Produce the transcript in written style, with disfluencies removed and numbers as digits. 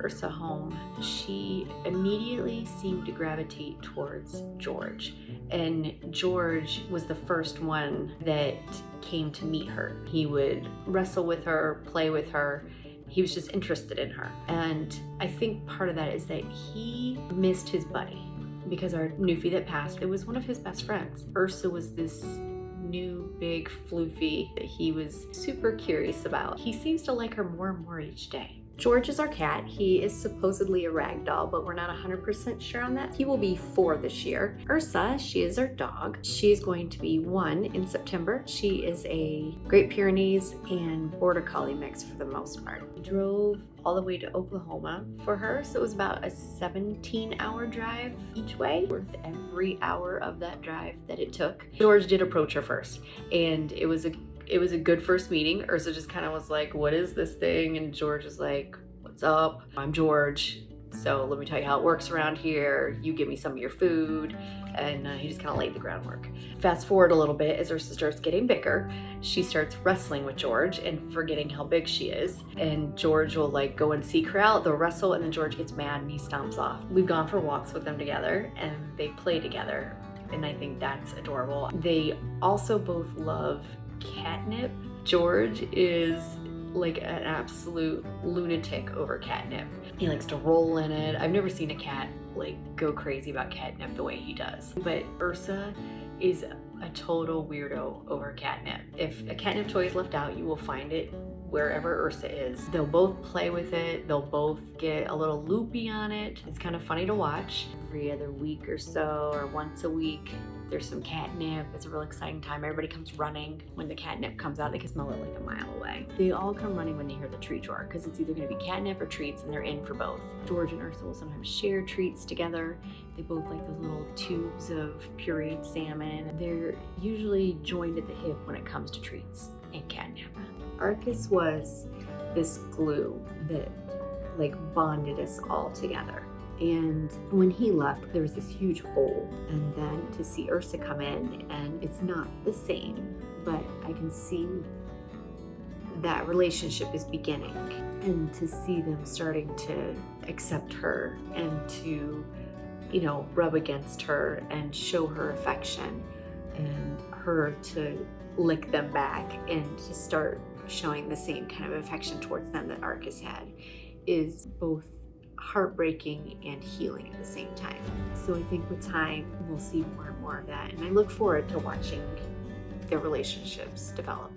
Ursa home, she immediately seemed to gravitate towards George. And George was the first one that came to meet her. He would wrestle with her, play with her. He was just interested in her. And I think part of that is that he missed his buddy, because our newfie that passed, it was one of his best friends. Ursa was this new big floofy that he was super curious about. He seems to like her more and more each day. George is our cat. He is supposedly a rag doll, but we're not 100% sure on that. He will be 4 this year. Ursa, she is our dog. She is going to be 1 in September. She is a Great Pyrenees and Border Collie mix for the most part. We drove all the way to Oklahoma for her, so it was about a 17-hour drive each way, worth every hour of that drive that it took. George did approach her first, and it was a good first meeting. Ursa just kind of was like, what is this thing? And George was like, what's up? I'm George. So let me tell you how it works around here. You give me some of your food. And he just kind of laid the groundwork. Fast forward a little bit, as Ursa starts getting bigger, she starts wrestling with George and forgetting how big she is. And George will like go and seek her out, they'll wrestle, and then George gets mad and he stomps off. We've gone for walks with them together and they play together. And I think that's adorable. They also both love catnip. George is like an absolute lunatic over catnip. He likes to roll in it. I've never seen a cat like go crazy about catnip the way he does. But Ursa is a total weirdo over catnip. If a catnip toy is left out, you will find it wherever Ursa is. They'll both play with it. They'll both get a little loopy on it. It's kind of funny to watch. Every other week or so, or once a week, there's some catnip. It's a real exciting time. Everybody comes running when the catnip comes out. They can smell it like a mile away. They all come running when they hear the treat drawer, because it's either gonna be catnip or treats, and they're in for both. George and Ursa will sometimes share treats together. They both like those little tubes of pureed salmon. They're usually joined at the hip when it comes to treats and catnip. Arcus was this glue that like bonded us all together. And when he left, there was this huge hole. And then to see Ursa come in, and it's not the same, but I can see that relationship is beginning. And to see them starting to accept her and to, you know, rub against her and show her affection, and her to lick them back and to start showing the same kind of affection towards them that Arcus had, is both heartbreaking and healing at the same time. So I think with time, we'll see more and more of that. And I look forward to watching their relationships develop.